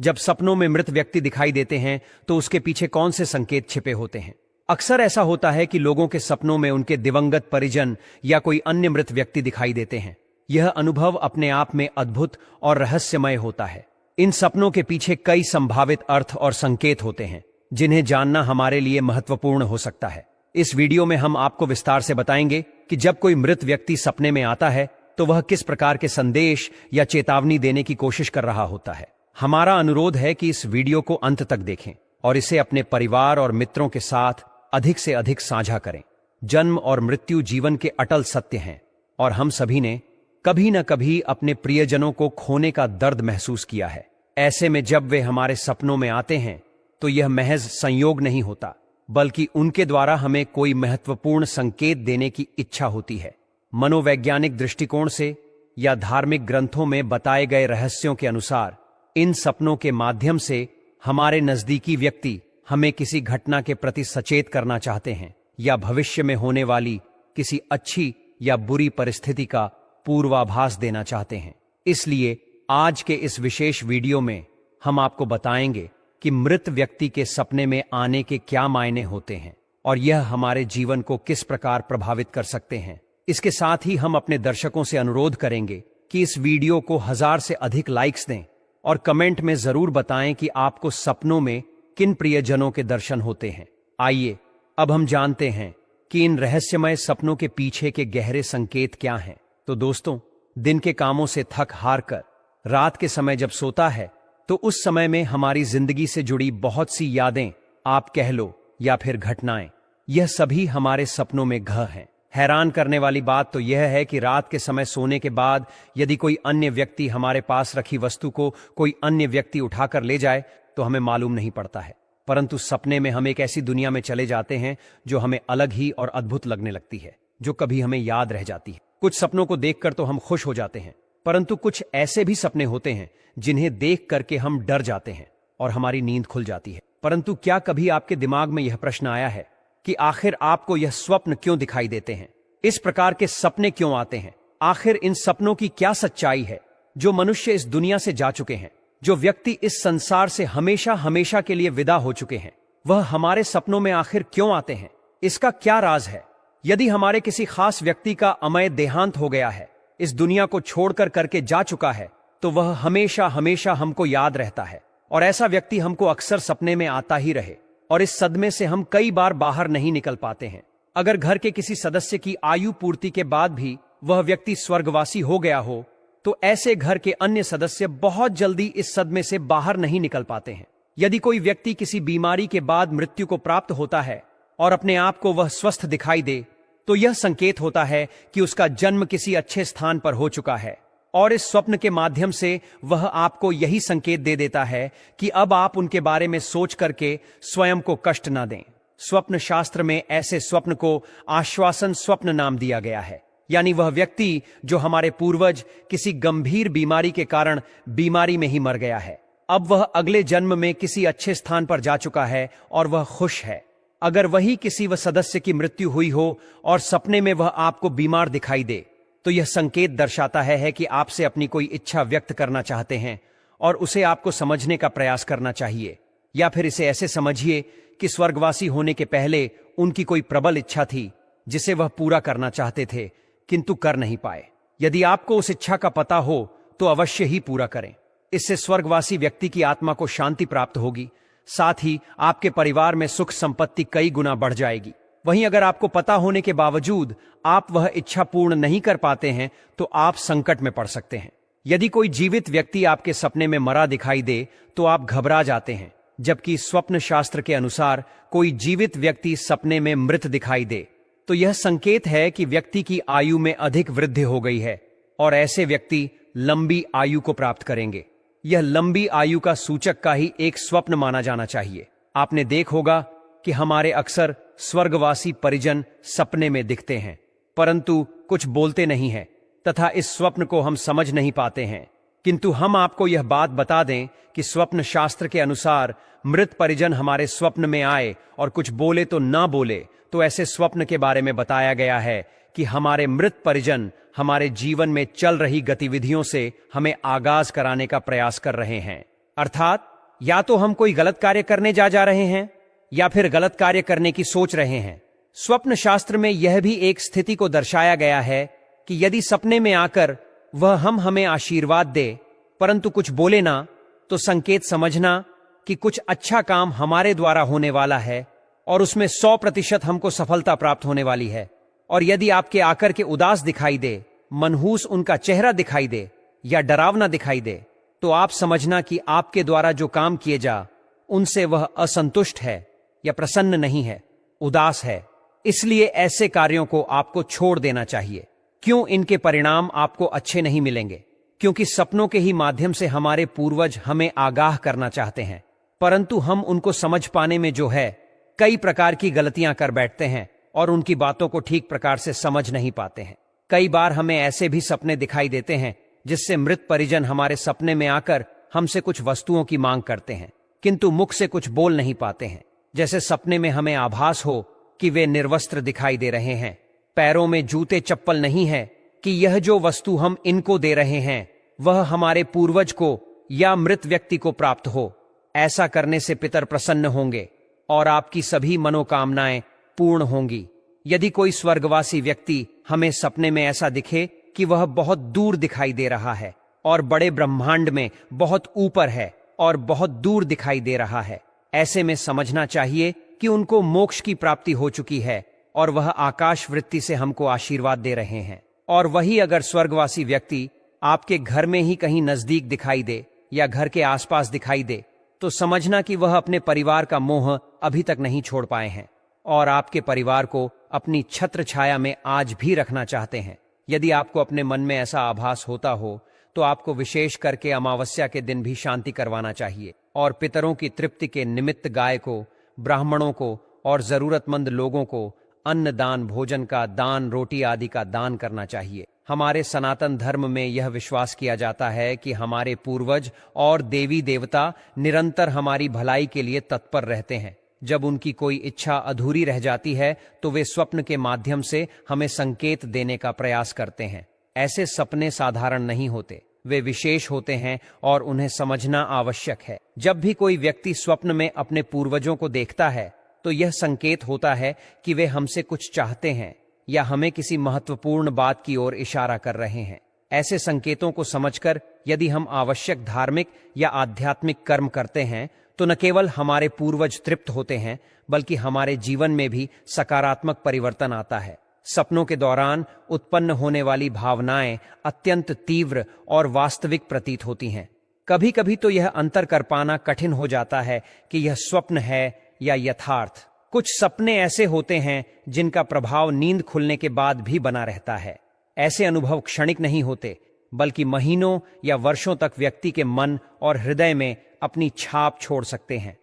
जब सपनों में मृत व्यक्ति दिखाई देते हैं तो उसके पीछे कौन से संकेत छिपे होते हैं? अक्सर ऐसा होता है कि लोगों के सपनों में उनके दिवंगत परिजन या कोई अन्य मृत व्यक्ति दिखाई देते हैं। यह अनुभव अपने आप में अद्भुत और रहस्यमय होता है। इन सपनों के पीछे कई संभावित अर्थ और संकेत होते हैं, जिन्हें जानना हमारे लिए महत्वपूर्ण हो सकता है। इस वीडियो में हम आपको विस्तार से बताएंगे कि जब कोई मृत व्यक्ति सपने में आता है तो वह किस प्रकार के संदेश या चेतावनी देने की कोशिश कर रहा होता है। हमारा अनुरोध है कि इस वीडियो को अंत तक देखें और इसे अपने परिवार और मित्रों के साथ अधिक से अधिक साझा करें। जन्म और मृत्यु जीवन के अटल सत्य हैं और हम सभी ने कभी न कभी अपने प्रियजनों को खोने का दर्द महसूस किया है। ऐसे में जब वे हमारे सपनों में आते हैं तो यह महज संयोग नहीं होता, बल्कि उनके द्वारा हमें कोई महत्वपूर्ण संकेत देने की इच्छा होती है। मनोवैज्ञानिक दृष्टिकोण से या धार्मिक ग्रंथों में बताए गए रहस्यों के अनुसार इन सपनों के माध्यम से हमारे नजदीकी व्यक्ति हमें किसी घटना के प्रति सचेत करना चाहते हैं या भविष्य में होने वाली किसी अच्छी या बुरी परिस्थिति का पूर्वाभास देना चाहते हैं। इसलिए आज के इस विशेष वीडियो में हम आपको बताएंगे कि मृत व्यक्ति के सपने में आने के क्या मायने होते हैं और यह हमारे जीवन को किस प्रकार प्रभावित कर सकते हैं। इसके साथ ही हम अपने दर्शकों से अनुरोध करेंगे कि इस वीडियो को 1000 से अधिक लाइक्स दें और कमेंट में जरूर बताएं कि आपको सपनों में किन प्रियजनों के दर्शन होते हैं। आइए अब हम जानते हैं कि इन रहस्यमय सपनों के पीछे के गहरे संकेत क्या हैं। तो दोस्तों, दिन के कामों से थक हार कर रात के समय जब सोता है तो उस समय में हमारी जिंदगी से जुड़ी बहुत सी यादें, आप कह लो, या फिर घटनाएं, यह सभी हमारे सपनों में घ हैं। हैरान करने वाली बात तो यह है कि रात के समय सोने के बाद यदि कोई अन्य व्यक्ति हमारे पास रखी वस्तु को कोई अन्य व्यक्ति उठाकर ले जाए तो हमें मालूम नहीं पड़ता है, परंतु सपने में हम एक ऐसी दुनिया में चले जाते हैं जो हमें अलग ही और अद्भुत लगने लगती है, जो कभी हमें याद रह जाती है। कुछ सपनों को देखकर तो हम खुश हो जाते हैं, परंतु कुछ ऐसे भी सपने होते हैं जिन्हें देख करके हम डर जाते हैं और हमारी नींद खुल जाती है। परंतु क्या कभी आपके दिमाग में यह प्रश्न आया है कि आखिर आपको यह स्वप्न क्यों दिखाई देते हैं? इस प्रकार के सपने क्यों आते हैं? आखिर इन सपनों की क्या सच्चाई है? जो मनुष्य इस दुनिया से जा चुके हैं, जो व्यक्ति इस संसार से हमेशा हमेशा के लिए विदा हो चुके हैं, वह हमारे सपनों में आखिर क्यों आते हैं? इसका क्या राज है? यदि हमारे किसी खास व्यक्ति का अमय देहांत हो गया है, इस दुनिया को छोड़कर करके जा चुका है, तो वह हमेशा हमेशा हमको याद रहता है और ऐसा व्यक्ति हमको अक्सर सपने में आता ही रहे और इस सदमे से हम कई बार बाहर नहीं निकल पाते हैं। अगर घर के किसी सदस्य की आयु पूर्ति के बाद भी वह व्यक्ति स्वर्गवासी हो गया हो तो ऐसे घर के अन्य सदस्य बहुत जल्दी इस सदमे से बाहर नहीं निकल पाते हैं। यदि कोई व्यक्ति किसी बीमारी के बाद मृत्यु को प्राप्त होता है और अपने आप को वह स्वस्थ दिखाई दे तो यह संकेत होता है कि उसका जन्म किसी अच्छे स्थान पर हो चुका है और इस स्वप्न के माध्यम से वह आपको यही संकेत दे देता है कि अब आप उनके बारे में सोच करके स्वयं को कष्ट न दें। स्वप्न शास्त्र में ऐसे स्वप्न को आश्वासन स्वप्न नाम दिया गया है, यानी वह व्यक्ति जो हमारे पूर्वज किसी गंभीर बीमारी के कारण बीमारी में ही मर गया है, अब वह अगले जन्म में किसी अच्छे स्थान पर जा चुका है और वह खुश है। अगर वही किसी वह सदस्य की मृत्यु हुई हो और सपने में वह आपको बीमार दिखाई दे तो यह संकेत दर्शाता है कि आपसे अपनी कोई इच्छा व्यक्त करना चाहते हैं और उसे आपको समझने का प्रयास करना चाहिए। या फिर इसे ऐसे समझिए कि स्वर्गवासी होने के पहले उनकी कोई प्रबल इच्छा थी जिसे वह पूरा करना चाहते थे किंतु कर नहीं पाए। यदि आपको उस इच्छा का पता हो तो अवश्य ही पूरा करें। इससे स्वर्गवासी व्यक्ति की आत्मा को शांति प्राप्त होगी, साथ ही आपके परिवार में सुख संपत्ति कई गुना बढ़ जाएगी। वहीं अगर आपको पता होने के बावजूद आप वह इच्छा पूर्ण नहीं कर पाते हैं तो आप संकट में पड़ सकते हैं। यदि कोई जीवित व्यक्ति आपके सपने में मरा दिखाई दे तो आप घबरा जाते हैं, जबकि स्वप्न शास्त्र के अनुसार कोई जीवित व्यक्ति सपने में मृत दिखाई दे तो यह संकेत है कि व्यक्ति की आयु में अधिक वृद्धि हो गई है और ऐसे व्यक्ति लंबी आयु को प्राप्त करेंगे। यह लंबी आयु का सूचक का ही एक स्वप्न माना जाना चाहिए। आपने देख होगा कि हमारे अक्सर स्वर्गवासी परिजन सपने में दिखते हैं, परंतु कुछ बोलते नहीं हैं तथा इस स्वप्न को हम समझ नहीं पाते हैं। किंतु हम आपको यह बात बता दें कि स्वप्न शास्त्र के अनुसार मृत परिजन हमारे स्वप्न में आए और कुछ बोले तो ना बोले तो ऐसे स्वप्न के बारे में बताया गया है कि हमारे मृत परिजन हमारे जीवन में चल रही गतिविधियों से हमें आगाज कराने का प्रयास कर रहे हैं। अर्थात या तो हम कोई गलत कार्य करने जा रहे हैं या फिर गलत कार्य करने की सोच रहे हैं। स्वप्न शास्त्र में यह भी एक स्थिति को दर्शाया गया है कि यदि सपने में आकर वह हमें आशीर्वाद दे परंतु कुछ बोले ना, तो संकेत समझना कि कुछ अच्छा काम हमारे द्वारा होने वाला है और उसमें 100% हमको सफलता प्राप्त होने वाली है। और यदि आपके आकर के उदास दिखाई दे, मनहूस उनका चेहरा दिखाई दे या डरावना दिखाई दे, तो आप समझना कि आपके द्वारा जो काम किए जा उनसे वह असंतुष्ट है या प्रसन्न नहीं है, उदास है। इसलिए ऐसे कार्यों को आपको छोड़ देना चाहिए। क्यों? इनके परिणाम आपको अच्छे नहीं मिलेंगे, क्योंकि सपनों के ही माध्यम से हमारे पूर्वज हमें आगाह करना चाहते हैं, परंतु हम उनको समझ पाने में जो है कई प्रकार की गलतियां कर बैठते हैं और उनकी बातों को ठीक प्रकार से समझ नहीं पाते हैं। कई बार हमें ऐसे भी सपने दिखाई देते हैं जिससे मृत परिजन हमारे सपने में आकर हमसे कुछ वस्तुओं की मांग करते हैं, किंतु मुख से कुछ बोल नहीं पाते हैं। जैसे सपने में हमें आभास हो कि वे निर्वस्त्र दिखाई दे रहे हैं, पैरों में जूते चप्पल नहीं है, कि यह जो वस्तु हम इनको दे रहे हैं वह हमारे पूर्वज को या मृत व्यक्ति को प्राप्त हो। ऐसा करने से पितर प्रसन्न होंगे और आपकी सभी मनोकामनाएं पूर्ण होंगी। यदि कोई स्वर्गवासी व्यक्ति हमें सपने में ऐसा दिखे कि वह बहुत दूर दिखाई दे रहा है और बड़े ब्रह्मांड में बहुत ऊपर है और बहुत दूर दिखाई दे रहा है, ऐसे में समझना चाहिए कि उनको मोक्ष की प्राप्ति हो चुकी है और वह आकाश वृत्ति से हमको आशीर्वाद दे रहे हैं। और वही अगर स्वर्गवासी व्यक्ति आपके घर में ही कहीं नजदीक दिखाई दे या घर के आसपास दिखाई दे, तो समझना कि वह अपने परिवार का मोह अभी तक नहीं छोड़ पाए हैं और आपके परिवार को अपनी छत्र छाया में आज भी रखना चाहते हैं। यदि आपको अपने मन में ऐसा आभास होता हो तो आपको विशेष करके अमावस्या के दिन भी शांति करवाना चाहिए और पितरों की तृप्ति के निमित्त गाय को, ब्राह्मणों को और जरूरतमंद लोगों को अन्न दान, भोजन का दान, रोटी आदि का दान करना चाहिए। हमारे सनातन धर्म में यह विश्वास किया जाता है कि हमारे पूर्वज और देवी देवता निरंतर हमारी भलाई के लिए तत्पर रहते हैं। जब उनकी कोई इच्छा अधूरी रह जाती है तो वे स्वप्न के माध्यम से हमें संकेत देने का प्रयास करते हैं। ऐसे सपने साधारण नहीं होते, वे विशेष होते हैं और उन्हें समझना आवश्यक है। जब भी कोई व्यक्ति स्वप्न में अपने पूर्वजों को देखता है तो यह संकेत होता है कि वे हमसे कुछ चाहते हैं या हमें किसी महत्वपूर्ण बात की ओर इशारा कर रहे हैं। ऐसे संकेतों को समझकर यदि हम आवश्यक धार्मिक या आध्यात्मिक कर्म करते हैं तो न केवल हमारे पूर्वज तृप्त होते हैं बल्कि हमारे जीवन में भी सकारात्मक परिवर्तन आता है। सपनों के दौरान उत्पन्न होने वाली भावनाएं अत्यंत तीव्र और वास्तविक प्रतीत होती हैं। कभी कभी तो यह अंतर कर पाना कठिन हो जाता है कि यह स्वप्न है या यथार्थ। कुछ सपने ऐसे होते हैं जिनका प्रभाव नींद खुलने के बाद भी बना रहता है। ऐसे अनुभव क्षणिक नहीं होते बल्कि महीनों या वर्षों तक व्यक्ति के मन और हृदय में अपनी छाप छोड़ सकते हैं।